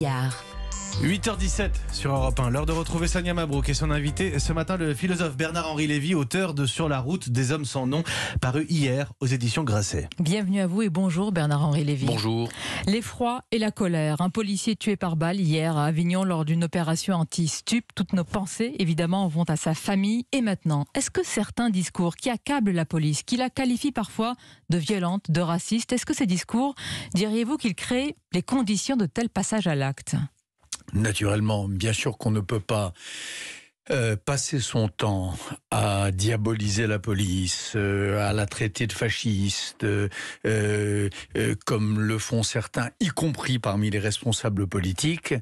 Bigard. 8h17 sur Europe 1, l'heure de retrouver Sonia Mabrouk et son invité ce matin, le philosophe Bernard-Henri Lévy, auteur de Sur la route des hommes sans nom, paru hier aux éditions Grasset. Bienvenue à vous et bonjour Bernard-Henri Lévy. Bonjour. L'effroi et la colère. Un policier tué par balle hier à Avignon lors d'une opération anti-stup. Toutes nos pensées, évidemment, vont à sa famille. Et maintenant, est-ce que certains discours qui accablent la police, qui la qualifient parfois de violente, de raciste, est-ce que ces discours, diriez-vous qu'ils créent les conditions de tel passage à l'acte ? Naturellement, bien sûr qu'on ne peut pas passer son temps à diaboliser la police, à la traiter de fasciste, comme le font certains, y compris parmi les responsables politiques,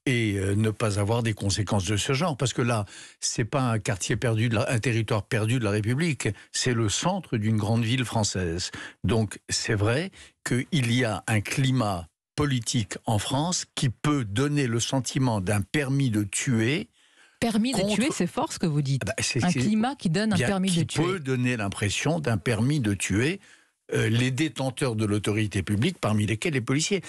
et ne pas avoir des conséquences de ce genre. Parce que là, c'est pas un quartier perdu, un territoire perdu de la République, c'est le centre d'une grande ville française. Donc c'est vrai qu'il y a un climat politique en France qui peut donner le sentiment d'un permis de tuer. Permis de tuer, c'est fort ce que vous dites. Un climat qui donne un permis de tuer. Qui peut donner l'impression d'un permis de tuer les détenteurs de l'autorité publique, parmi lesquels les policiers.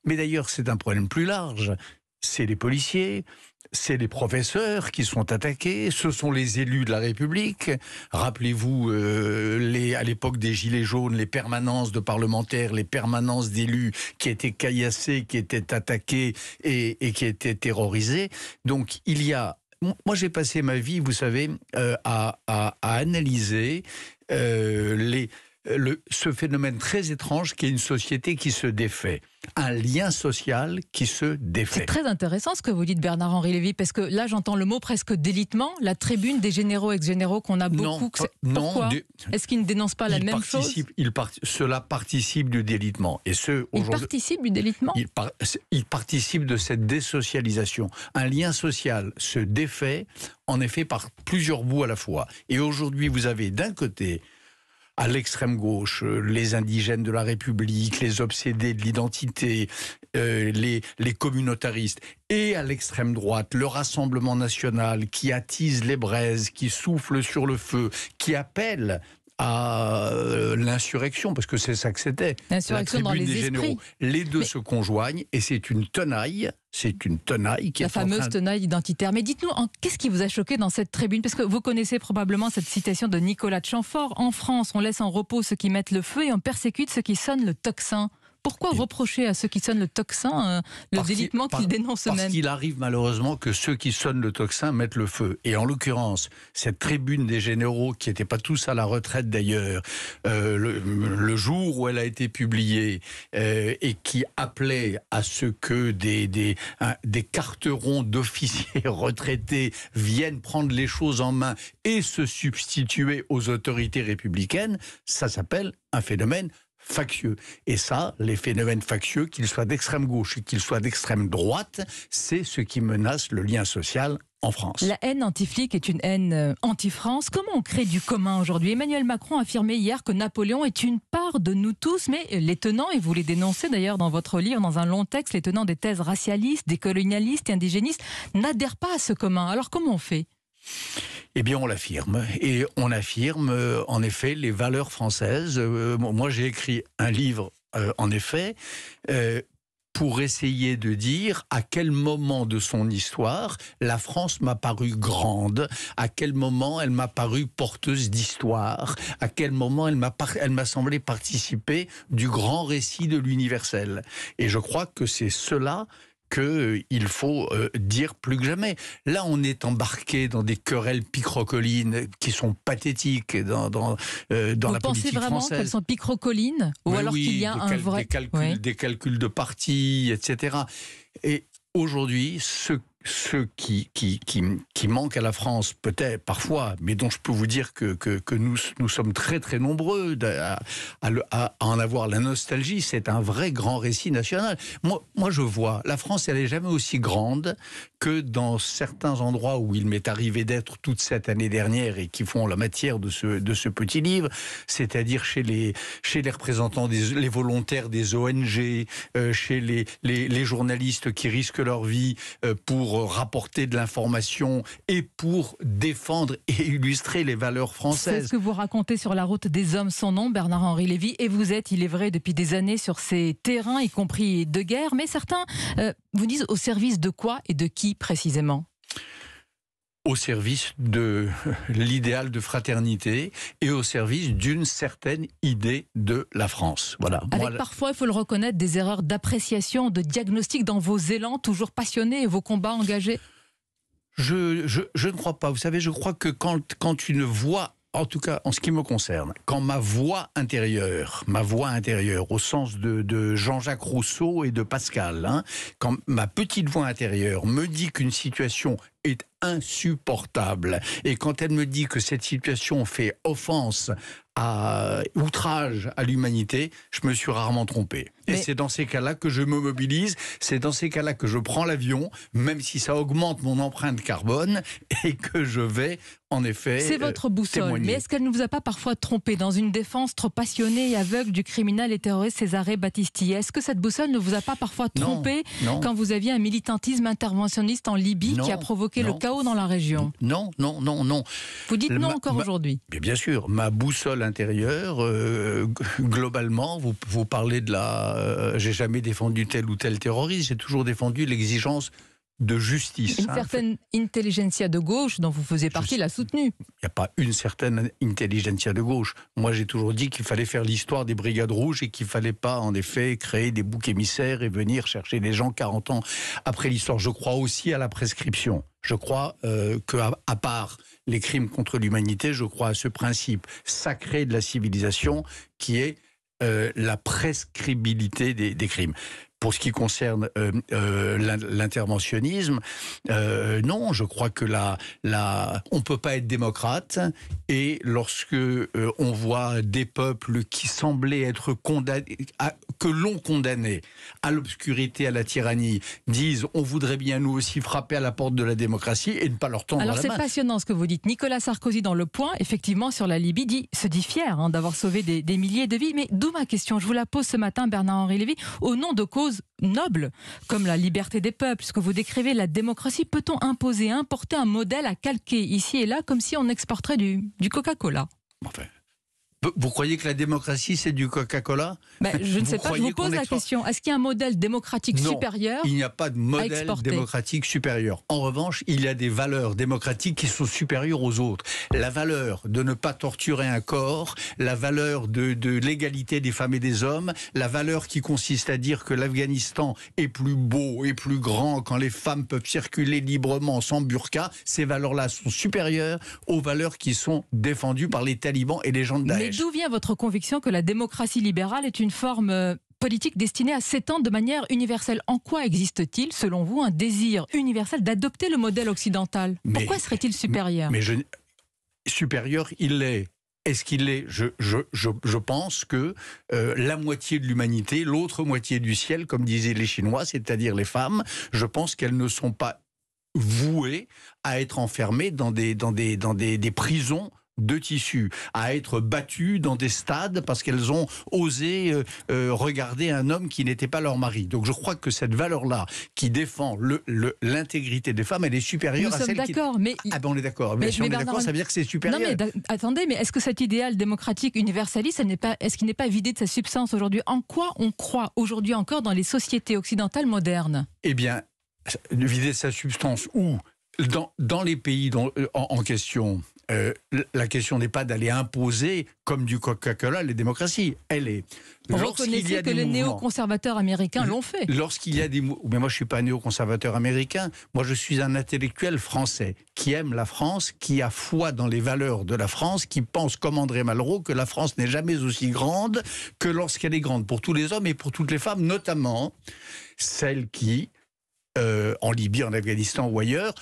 Mais d'ailleurs, c'est un problème plus large. C'est les policiers, c'est les professeurs qui sont attaqués, ce sont les élus de la République. Rappelez-vous, à l'époque des Gilets jaunes, les permanences de parlementaires, les permanences d'élus qui étaient caillassés, qui étaient attaqués et qui étaient terrorisés. Donc il y a... Moi j'ai passé ma vie, vous savez, à analyser ce phénomène très étrange qui est une société qui se défait, un lien social qui se défait. C'est très intéressant ce que vous dites Bernard-Henri Lévy, parce que là j'entends le mot presque délitement, la tribune des généraux ex-généraux qu'on a beaucoup. Pourquoi Est-ce qu'ils ne dénoncent pas la même chose? Cela participe du délitement. Et ils participent du délitement. Ils participent de cette désocialisation. Un lien social se défait, en effet, par plusieurs bouts à la fois. Et aujourd'hui, vous avez d'un côté, à l'extrême gauche, les indigènes de la République, les obsédés de l'identité, les communautaristes, et à l'extrême droite, le Rassemblement national qui attise les braises, qui souffle sur le feu, qui appelle à l'insurrection, parce que c'est ça que c'était. L'insurrection dans les esprits. Les deux se conjoignent et c'est une tenaille. C'est une tenaille qui est la fameuse tenaille identitaire. Mais dites-nous, qu'est-ce qui vous a choqué dans cette tribune? Parce que vous connaissez probablement cette citation de Nicolas de Chamfort. En France, on laisse en repos ceux qui mettent le feu et on persécute ceux qui sonnent le tocsin. Pourquoi reprocher à ceux qui sonnent le tocsin le délitement qu'ils dénoncent eux-mêmes? Parce qu'il arrive malheureusement que ceux qui sonnent le tocsin mettent le feu. Et en l'occurrence, cette tribune des généraux, qui n'étaient pas tous à la retraite d'ailleurs, le jour où elle a été publiée, et qui appelait à ce que des carterons d'officiers retraités viennent prendre les choses en main et se substituer aux autorités républicaines, ça s'appelle un phénomène factieux. Et ça, les phénomènes factieux, qu'ils soient d'extrême gauche et qu'ils soient d'extrême droite, c'est ce qui menace le lien social en France. La haine anti-flic est une haine anti-France. Comment on crée du commun aujourd'hui? Emmanuel Macron a affirmé hier que Napoléon est une part de nous tous, mais les tenants, et vous les dénoncez d'ailleurs dans votre livre, dans un long texte, les tenants des thèses racialistes, décolonialistes et indigénistes n'adhèrent pas à ce commun. Alors comment on fait? Eh bien, on l'affirme. Et on affirme, en effet, les valeurs françaises. Moi, j'ai écrit un livre, en effet, pour essayer de dire à quel moment de son histoire la France m'a paru grande, à quel moment elle m'a paru porteuse d'histoire, à quel moment elle m'a semblé participer du grand récit de l'universel. Et je crois que c'est cela qu'il faut dire plus que jamais. Là, on est embarqué dans des querelles picrocolines qui sont pathétiques dans la politique française. Vous pensez vraiment qu'elles sont picrocolines? Ou alors qu'il y a un vrai... Des calculs de partis, etc. Et aujourd'hui, ce qui manque à la France, peut-être parfois, mais dont je peux vous dire que nous sommes très très nombreux à en avoir la nostalgie, c'est un vrai grand récit national. Moi je vois, la France, elle n'est jamais aussi grande que dans certains endroits où il m'est arrivé d'être toute cette année dernière et qui font la matière de ce petit livre, c'est-à-dire chez les représentants, les volontaires des ONG, chez les journalistes qui risquent leur vie pour pour rapporter de l'information et pour défendre et illustrer les valeurs françaises. C'est ce que vous racontez sur la route des hommes sans nom, Bernard-Henri Lévy, et vous êtes, il est vrai, depuis des années sur ces terrains, y compris de guerre, mais certains vous disent au service de quoi et de qui précisément ? Au service de l'idéal de fraternité et au service d'une certaine idée de la France. Voilà. Avec parfois, il faut le reconnaître, des erreurs d'appréciation, de diagnostic dans vos élans toujours passionnés et vos combats engagés. Je ne crois pas. Vous savez, je crois que quand une voix, en tout cas en ce qui me concerne, quand ma voix intérieure, au sens de Jean-Jacques Rousseau et de Pascal, quand ma petite voix intérieure me dit qu'une situation est insupportable, et quand elle me dit que cette situation fait offense outrage à l'humanité, je me suis rarement trompé. Et c'est dans ces cas-là que je me mobilise, c'est dans ces cas-là que je prends l'avion, même si ça augmente mon empreinte carbone, et que je vais, en effet, c'est votre boussole, témoigner. Mais est-ce qu'elle ne vous a pas parfois trompé dans une défense trop passionnée et aveugle du criminel et terroriste Cesare Battisti? Est-ce que cette boussole ne vous a pas parfois trompé quand vous aviez un militantisme interventionniste en Libye qui a provoqué le chaos dans la région? Non. Vous dites non encore aujourd'hui? Bien sûr, ma boussole intérieure, globalement, vous parlez de j'ai jamais défendu tel ou tel terroriste, j'ai toujours défendu l'exigence de justice. Une certaine intelligentsia de gauche dont vous faisiez partie l'a soutenue. Il n'y a pas une certaine intelligentsia de gauche. Moi, j'ai toujours dit qu'il fallait faire l'histoire des Brigades Rouges et qu'il ne fallait pas, en effet, créer des boucs émissaires et venir chercher les gens 40 ans après l'histoire. Je crois aussi à la prescription. Je crois qu'à part les crimes contre l'humanité, je crois à ce principe sacré de la civilisation qui est la prescriptibilité des crimes. Pour ce qui concerne l'interventionnisme, non, je crois que on peut pas être démocrate, et lorsque on voit des peuples qui semblaient être condamnés, que l'on condamnait à l'obscurité, à la tyrannie, disent on voudrait bien nous aussi frapper à la porte de la démocratie et ne pas leur tendre la main. Alors c'est passionnant ce que vous dites. Nicolas Sarkozy dans Le Point, effectivement sur la Libye, se dit fier d'avoir sauvé des milliers de vies. Mais d'où ma question, je vous la pose ce matin, Bernard-Henri Lévy, au nom de causes nobles, comme la liberté des peuples, ce que vous décrivez, la démocratie, peut-on imposer, importer un modèle à calquer ici et là, comme si on exporterait du Coca-Cola? Enfin, vous croyez que la démocratie, c'est du Coca-Cola? Je ne sais pas, je vous pose la question. Est-ce qu'il y a un modèle démocratique supérieur? Il n'y a pas de modèle démocratique supérieur. En revanche, il y a des valeurs démocratiques qui sont supérieures aux autres. La valeur de ne pas torturer un corps, la valeur de l'égalité des femmes et des hommes, la valeur qui consiste à dire que l'Afghanistan est plus beau et plus grand quand les femmes peuvent circuler librement sans burqa, ces valeurs-là sont supérieures aux valeurs qui sont défendues par les talibans et les gens de Daesh. Mais d'où vient votre conviction que la démocratie libérale est une forme politique destinée à s'étendre de manière universelle? En quoi existe-t-il, selon vous, un désir universel d'adopter le modèle occidental? Pourquoi serait-il supérieur? Supérieur, il l'est. Est-ce qu'il l'est? Je pense que la moitié de l'humanité, l'autre moitié du ciel, comme disaient les Chinois, c'est-à-dire les femmes, je pense qu'elles ne sont pas vouées à être enfermées dans des prisons de tissu, à être battues dans des stades parce qu'elles ont osé regarder un homme qui n'était pas leur mari. Donc je crois que cette valeur-là qui défend l'intégrité des femmes, elle est supérieure à celle qui... Nous sommes d'accord, mais... on est d'accord. Mais si on est d'accord, ça veut dire que c'est supérieur. Non mais attendez, mais est-ce que cet idéal démocratique universaliste, est-ce qu'il n'est pas vidé de sa substance aujourd'hui? En quoi on croit aujourd'hui encore dans les sociétés occidentales modernes? Eh bien, vider de sa substance où dans les pays en question... la question n'est pas d'aller imposer, comme du Coca-Cola, les démocraties. Elle est... Reconnaissez que les néoconservateurs américains l'ont fait. Lorsqu'il y a des... Mais moi, je ne suis pas un néoconservateur américain. Moi, je suis un intellectuel français qui aime la France, qui a foi dans les valeurs de la France, qui pense, comme André Malraux, que la France n'est jamais aussi grande que lorsqu'elle est grande, pour tous les hommes et pour toutes les femmes, notamment celles qui, en Libye, en Afghanistan ou ailleurs,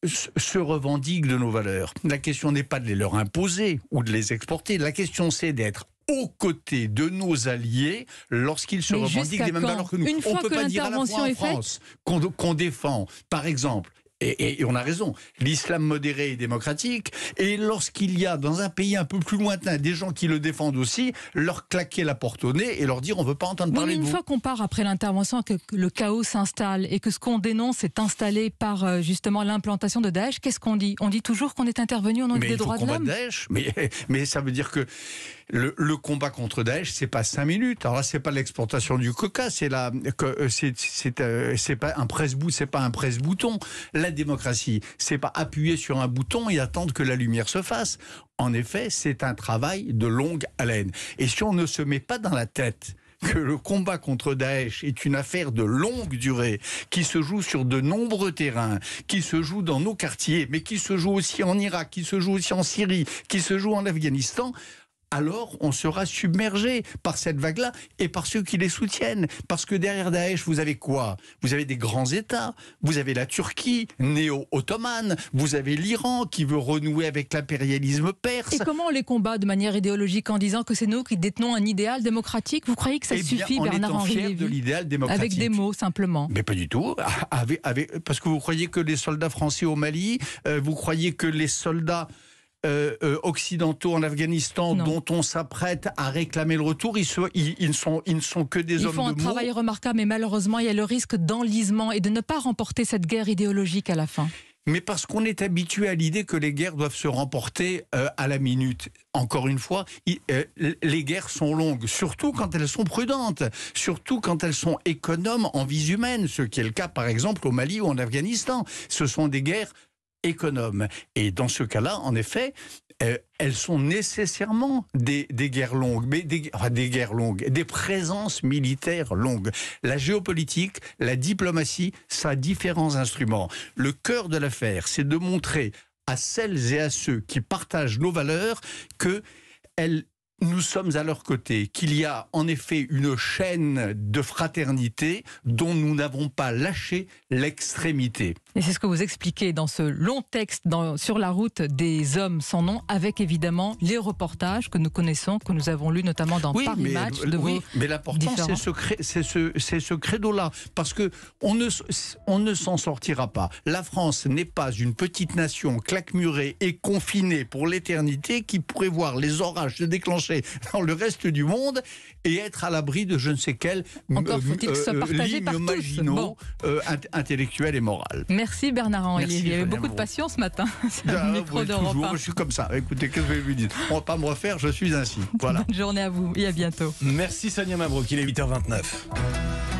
se revendiquent de nos valeurs. La question n'est pas de les leur imposer ou de les exporter. La question, c'est d'être aux côtés de nos alliés lorsqu'ils se revendiquent des mêmes valeurs que nous. On ne peut pas dire à la fois en France qu'on défend, par exemple, et on a raison, l'islam modéré et démocratique, et lorsqu'il y a dans un pays un peu plus lointain des gens qui le défendent aussi, leur claquer la porte au nez et leur dire on ne veut pas entendre parler de vous. Une fois qu'on part après l'intervention, que le chaos s'installe et que ce qu'on dénonce est installé par justement l'implantation de Daesh, qu'est-ce qu'on dit? On dit toujours qu'on est intervenu au nom des droits de l'homme. Daesh, mais ça veut dire que le combat contre Daesh, c'est pas 5 minutes. Alors là, c'est pas l'exportation du coca, c'est pas un presse-bouton. La démocratie, c'est pas appuyer sur un bouton et attendre que la lumière se fasse. En effet, c'est un travail de longue haleine. Et si on ne se met pas dans la tête que le combat contre Daesh est une affaire de longue durée, qui se joue sur de nombreux terrains, qui se joue dans nos quartiers, mais qui se joue aussi en Irak, qui se joue aussi en Syrie, qui se joue en Afghanistan, alors on sera submergé par cette vague-là et par ceux qui les soutiennent. Parce que derrière Daesh, vous avez quoi? Vous avez des grands États, vous avez la Turquie, néo-ottomane, vous avez l'Iran qui veut renouer avec l'impérialisme perse. Et comment on les combat de manière idéologique en disant que c'est nous qui détenons un idéal démocratique? Vous croyez que ça suffit, Bernard-Henri Lévy, de l'idéal démocratique? Avec des mots, simplement? Mais pas du tout. Parce que vous croyez que les soldats français au Mali, vous croyez que les soldats occidentaux en Afghanistan, dont on s'apprête à réclamer le retour, ils ne sont que des hommes de mots. Ils font un travail remarquable, mais malheureusement, il y a le risque d'enlisement et de ne pas remporter cette guerre idéologique à la fin. Mais parce qu'on est habitué à l'idée que les guerres doivent se remporter à la minute. Encore une fois, les guerres sont longues, surtout quand elles sont prudentes, surtout quand elles sont économes en vies humaines, ce qui est le cas par exemple au Mali ou en Afghanistan. Ce sont des guerres économes. Et dans ce cas-là, en effet, elles sont nécessairement des guerres longues, mais des présences militaires longues. La géopolitique, la diplomatie, ça a différents instruments. Le cœur de l'affaire, c'est de montrer à celles et à ceux qui partagent nos valeurs que nous sommes à leur côté, qu'il y a en effet une chaîne de fraternité dont nous n'avons pas lâché l'extrémité. Et c'est ce que vous expliquez dans ce long texte sur la route des hommes sans nom, avec évidemment les reportages que nous connaissons, que nous avons lus notamment dans Paris Match. Mais l'important, c'est ce credo-là, parce que on ne s'en sortira pas. La France n'est pas une petite nation claquemurée et confinée pour l'éternité qui pourrait voir les orages se déclencher dans le reste du monde et être à l'abri de je ne sais quel ligne maginot intellectuel et moral. Merci Bernard-Henri Lévy. Il y avait beaucoup de passion ce matin. C'est le micro d'Europe 1. Je suis comme ça. Écoutez, qu'est-ce que je vais vous dire? On ne va pas me refaire, je suis ainsi. Voilà. Bonne journée à vous et à bientôt. Merci Sonia Mabrouk, il est 8h29.